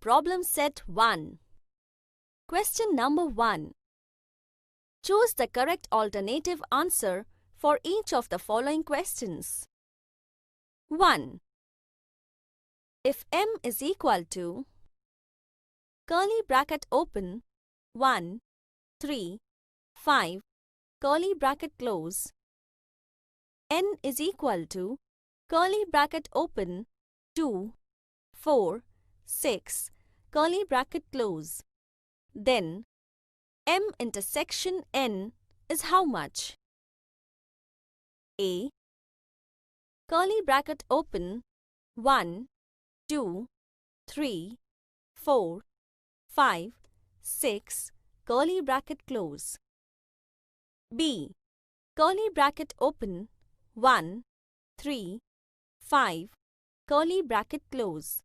problem set 1. Question number 1. Choose the correct alternative answer for each of the following questions. 1. If m is equal to curly bracket open 1, 3, 5, curly bracket close, n is equal to curly bracket open 2, 4, 6, curly bracket close, then m intersection n is how much? A. Curly bracket open 1, 2, 3, 4, 5, 6, curly bracket close. B. Curly bracket open 1, 3, 5, curly bracket close.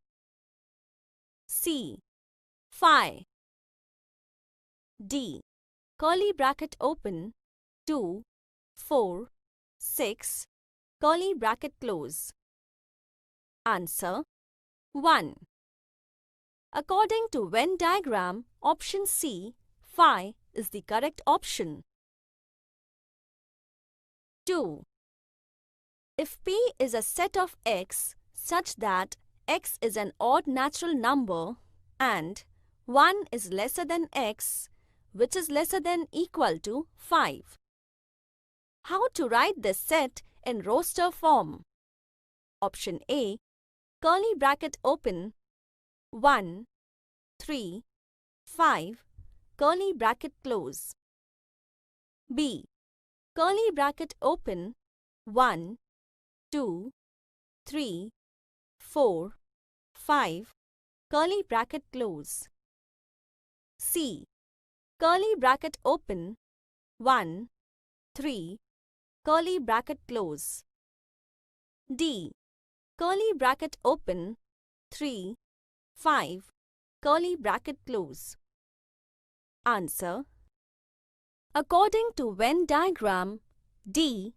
C. 5. D. Curly bracket open 2, 4, 6, curly bracket close. Answer 1. According to Venn diagram, option C, phi, is the correct option. 2. If P is a set of x such that x is an odd natural number and 1 is lesser than x, which is lesser than equal to 5. How to write this set in roster form? Option A. Curly bracket open 1, 3, 5, curly bracket close. B. Curly bracket open 1, 2, 3, 4, 5, curly bracket close. C. Curly bracket open 1, 3, curly bracket close. D. Curly bracket open 3, 5, curly bracket close. Answer. According to Venn diagram, D.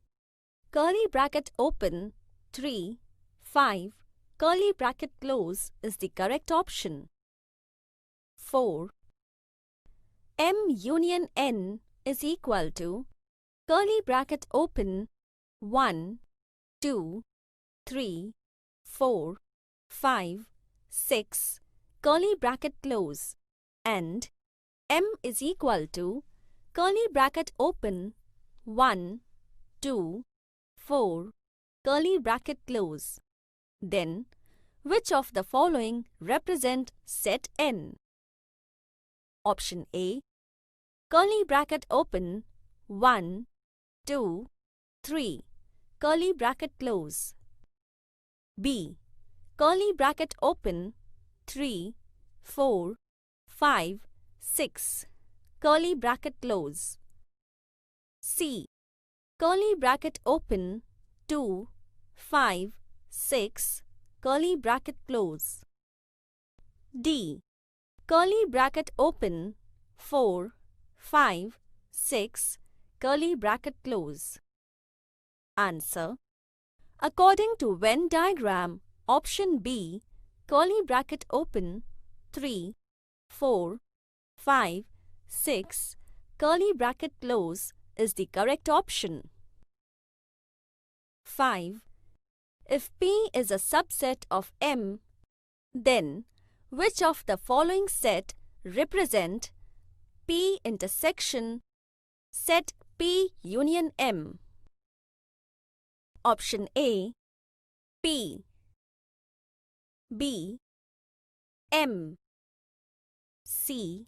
Curly bracket open 3, 5, curly bracket close is the correct option. 4. M union n is equal to curly bracket open 1, 2, 3, 4, 5, 6, curly bracket close, and m is equal to curly bracket open 1, 2, 4, curly bracket close. Then, which of the following represent set n? Option A. Curly bracket open 1, 2, 3, curly bracket close. B. Curly bracket open 3, 4, 5, 6, curly bracket close. C. Curly bracket open 2, 5, 6, curly bracket close. D. Curly bracket open 4, 5, 6, curly bracket close. Answer. According to Venn diagram, option B, curly bracket open 3, 4, 5, 6, curly bracket close is the correct option. 5. If P is a subset of M, then which of the following set represent P intersection set P union M? Option A. P. B. M. C.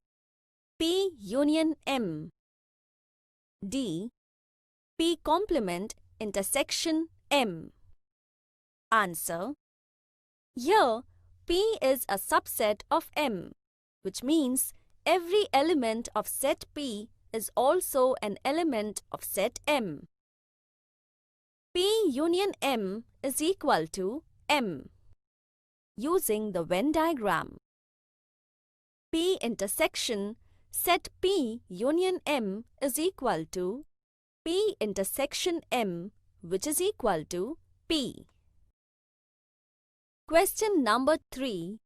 P union M. D. P complement intersection M. Answer. Here, P is a subset of M, which means every element of set P is also an element of set M. P union M is equal to M. Using the Venn diagram, P intersection set P union M is equal to P intersection M, which is equal to P. Question number 3.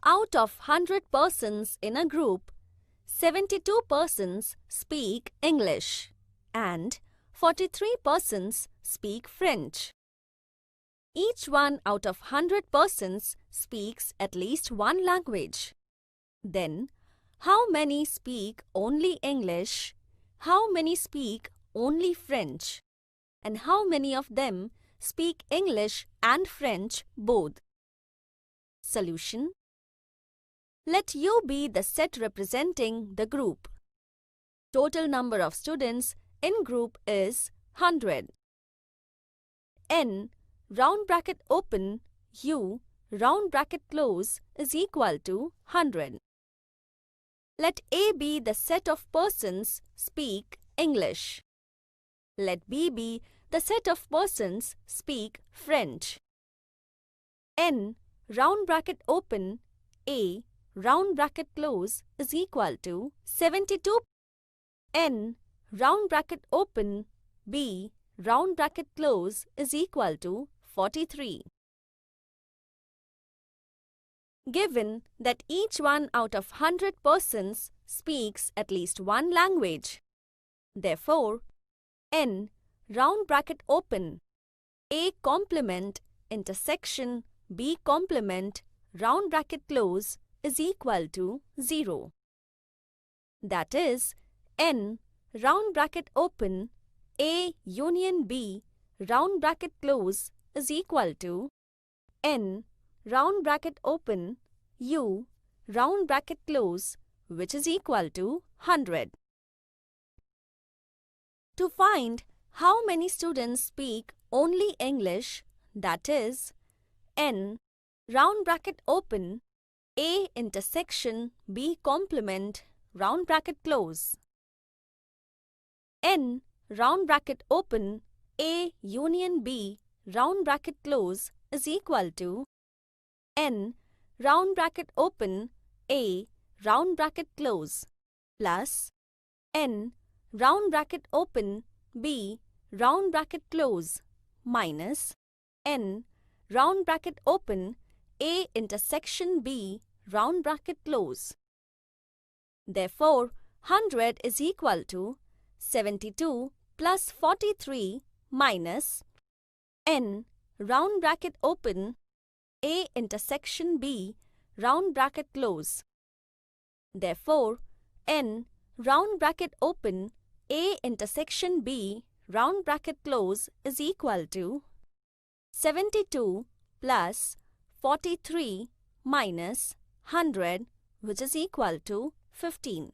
Out of 100 persons in a group, 72 persons speak English and 43 persons speak French. Each one out of 100 persons speaks at least one language. Then, how many speak only English, how many speak only French, and how many of them speak English and French both? Solution. Let U be the set representing the group. Total number of students in group is 100. N round bracket open U round bracket close is equal to 100. Let A be the set of persons speak English. Let B be the set of persons speak French. N round bracket open A round bracket close is equal to 72. N round bracket open B round bracket close is equal to 43. Given that each one out of 100 persons speaks at least one language, therefore, N round bracket open A complement intersection B complement round bracket close is equal to 0. That is, N round bracket open A union B round bracket close is equal to N round bracket open U round bracket close, which is equal to 100. To find how many students speak only English, that is, N round bracket open A intersection B complement round bracket close. N round bracket open A union B round bracket close is equal to N round bracket open A round bracket close plus N round bracket open B round bracket close minus N round bracket open A intersection B round bracket close. Therefore, 100 is equal to 72 plus 43 minus N round bracket open A intersection B round bracket close. Therefore, N round bracket open A intersection B round bracket close is equal to 72 plus 43 minus 100, which is equal to 15.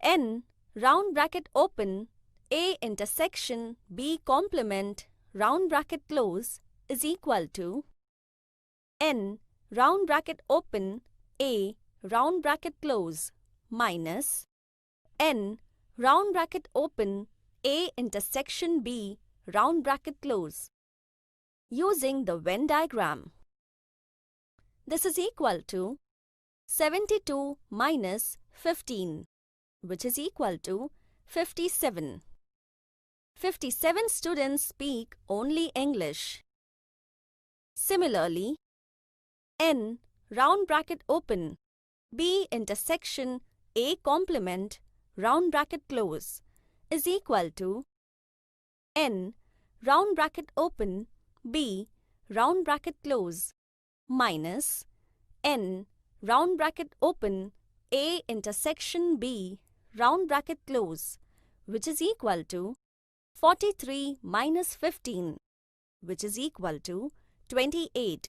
N round bracket open A intersection B complement round bracket close is equal to N round bracket open A round bracket close minus N round bracket open A intersection B round bracket close. Using the Venn diagram, this is equal to 72 minus 15, which is equal to 57. 57 students speak only English. Similarly, N round bracket open B intersection A complement round bracket close is equal to N round bracket open B round bracket close minus N round bracket open A intersection B round bracket close, which is equal to 43 minus 15, which is equal to 28.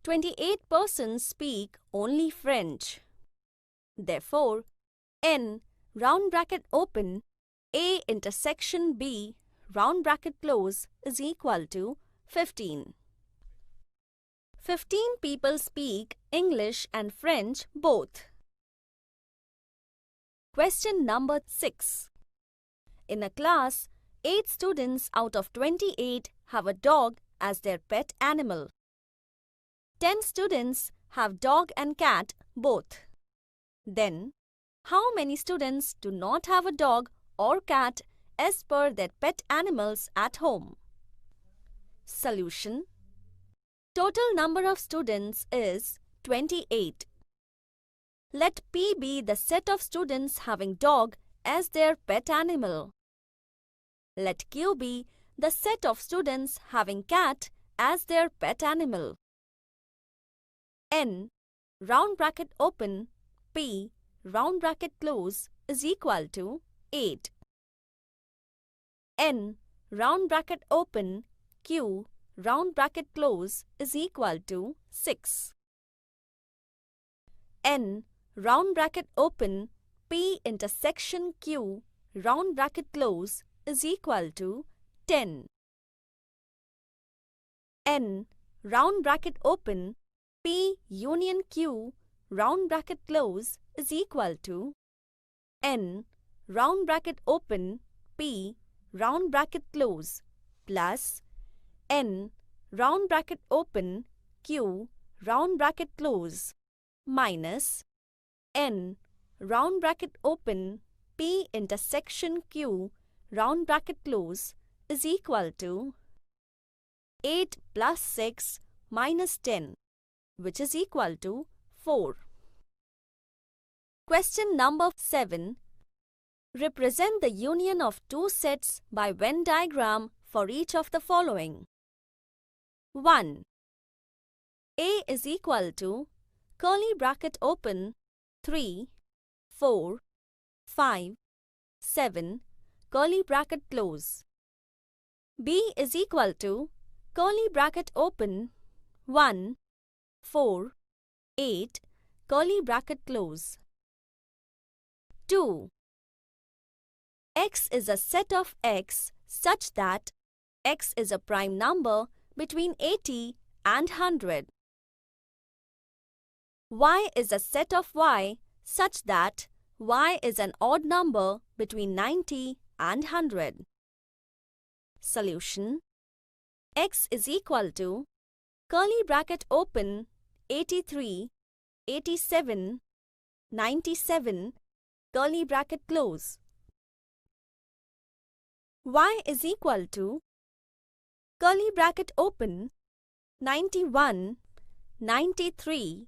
28 persons speak only French. Therefore, N round bracket open A intersection B round bracket close is equal to 15. 15 people speak English and French both. Question number 6. In a class, 8 students out of 28 have a dog as their pet animal. 10 students have dog and cat both. Then, how many students do not have a dog or cat as per their pet animals at home? Solution. Total number of students is 28. Let P be the set of students having dog as their pet animal. Let Q be the set of students having cat as their pet animal. N round bracket open P round bracket close is equal to 8. N round bracket open Q round bracket close is equal to 6. N round bracket open P intersection Q round bracket close is equal to 10. N round bracket open P union Q round bracket close is equal to N round bracket open P round bracket close plus N round bracket open Q round bracket close minus N round bracket open P intersection Q round bracket close is equal to 8 plus 6 minus 10, which is equal to 4. Question number 7. Represent the union of two sets by Venn diagram for each of the following. 1. A is equal to curly bracket open 3, 4, 5, 7, curly bracket close. B is equal to curly bracket open 1, 4, 8, curly bracket close. 2. X is a set of X such that X is a prime number between 80 and 100. Y is a set of Y such that Y is an odd number between 90 and 100. Solution: X is equal to curly bracket open 83, 87, 97, curly bracket close. Y is equal to curly bracket open 91, 93,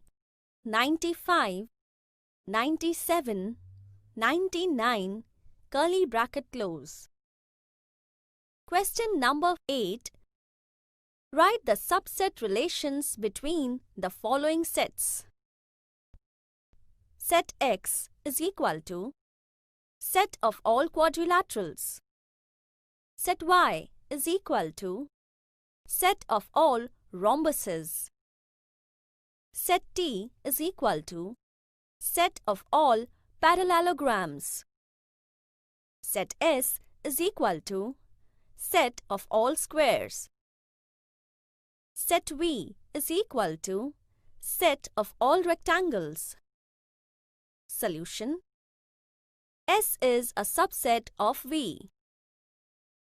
95, 97, 99, curly bracket close. Question number 8. Write the subset relations between the following sets. Set X is equal to set of all quadrilaterals. Set Y is equal to set of all rhombuses. Set T is equal to set of all parallelograms. Set S is equal to set of all squares. Set V is equal to set of all rectangles. Solution: S is a subset of V.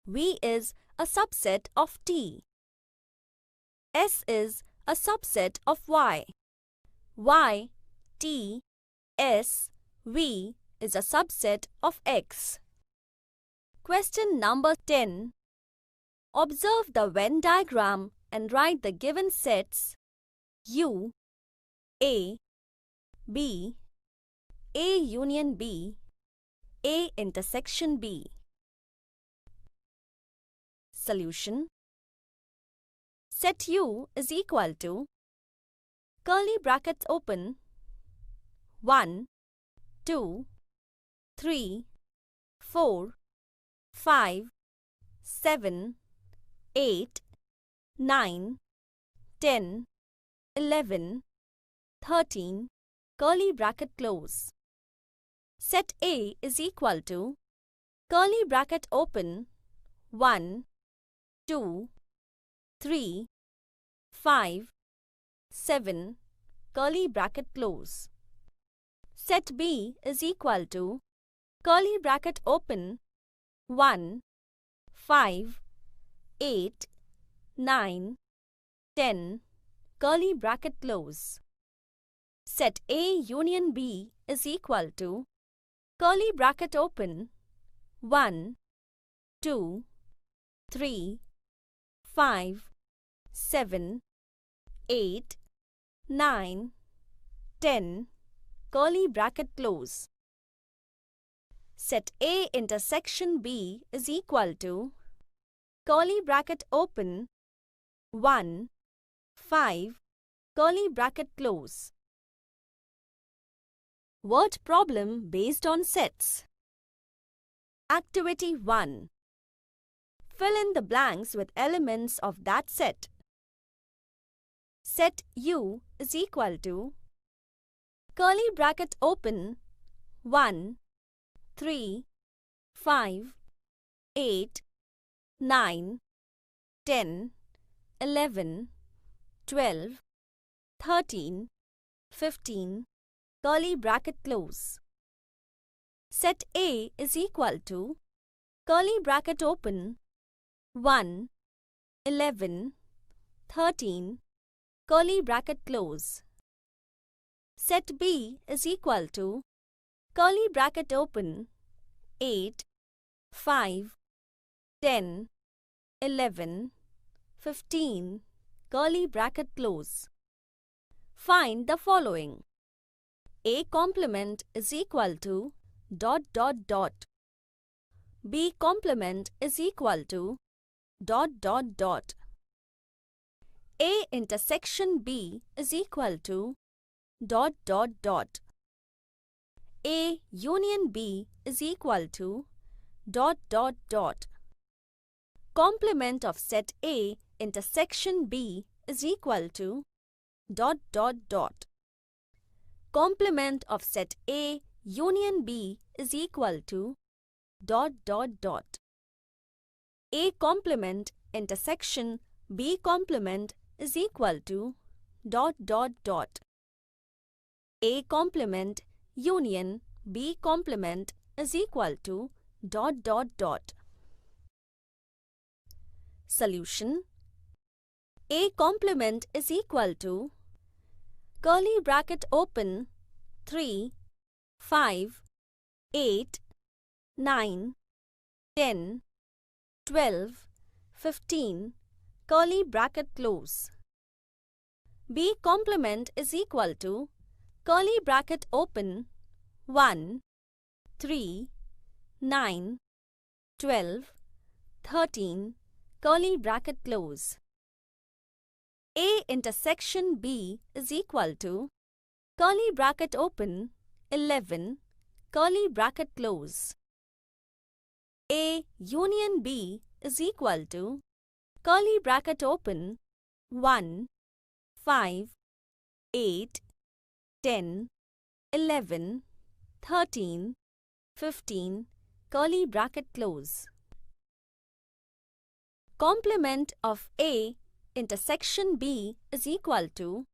V is a subset of T. S is a subset of Y. Y, T, S, V is a subset of X. Question number 10. Observe the Venn diagram and write the given sets U, A, B, A union B, A intersection B. Solution: Set U is equal to curly brackets open 1, 2, 3, 4, 5, 7, 8, 9, 10, 11, 13, curly bracket close. Set A is equal to curly bracket open 1, 2, 3, 5, 7, curly bracket close. Set B is equal to curly bracket open 1, 5, 8, 9, 10, curly bracket close. Set A union B is equal to curly bracket open 1, 2, 3, 5, 7, 8, 9, 10, curly bracket close. Set A intersection B is equal to curly bracket open 1, 5, curly bracket close. Word problem based on sets. Activity 1. Fill in the blanks with elements of that set. Set U is equal to curly bracket open 1, 3, 5, 8, 9, 10, 11, 12, 13, 15, curly bracket close. Set A is equal to curly bracket open 1, 11, 13, curly bracket close. Set B is equal to curly bracket open 8, 5, 10, 11, 15, curly bracket close. Find the following. A complement is equal to ... B complement is equal to ... A intersection B is equal to ... A union B is equal to ... Complement of set A intersection B is equal to ... Complement of set A union B is equal to ... A complement intersection B complement is equal to ... A complement union B complement is equal to ... Solution. A complement is equal to curly bracket open 3, 5, 8, 9, 10, 12, 15, curly bracket close. B complement is equal to curly bracket open 1, 3, 9, 12, 13, curly bracket close. A intersection B is equal to curly bracket open 11, curly bracket close. A union B is equal to curly bracket open 1, 5, 8, 10, 11, 13, 15, curly bracket close. Complement of A intersection B is equal to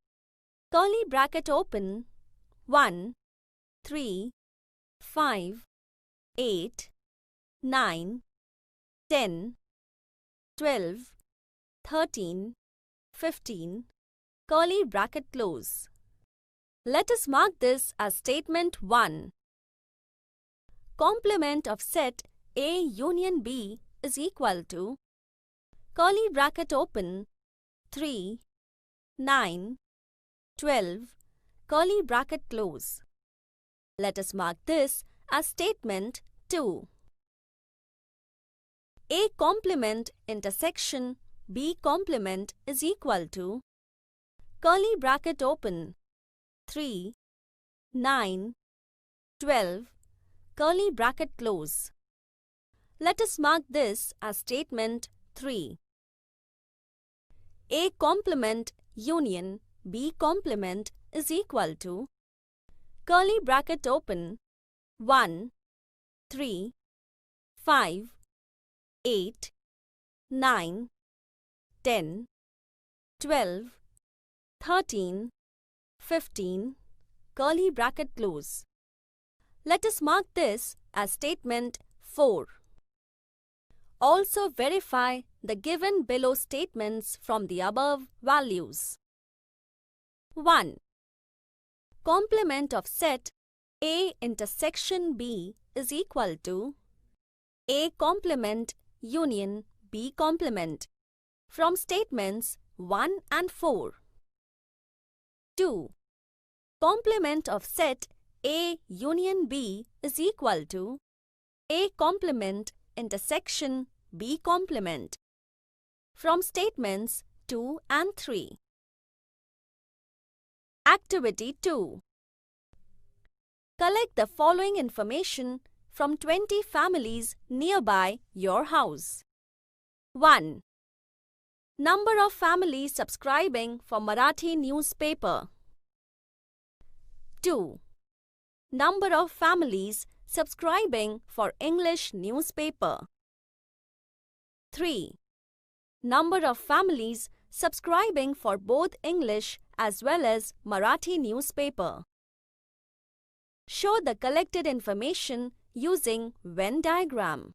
curly bracket open 1, 3, 5, 8, 9, 10, 12, 13, 15, curly bracket close. Let us mark this as statement 1. Complement of set A union B is equal to curly bracket open 3, 9, 12, curly bracket close. Let us mark this as statement 2. A complement intersection B complement is equal to curly bracket open 3, 9, 12, curly bracket close. Let us mark this as statement 3. A complement union B complement is equal to curly bracket open 1, 3, 5, 8, 9, 10, 12, 13, 15, curly bracket close. Let us mark this as statement 4. Also verify the given below statements from the above values. 1. Complement of set A intersection B is equal to A complement union B complement from statements 1 and 4. 2. Complement of set A union B is equal to A complement intersection B complement. From statements 2 and 3. Activity 2. Collect the following information from 20 families nearby your house. 1. Number of families subscribing for Marathi newspaper. 2. Number of families subscribing for English newspaper. 3. Number of families subscribing for both English as well as Marathi newspaper. Show the collected information using Venn diagram.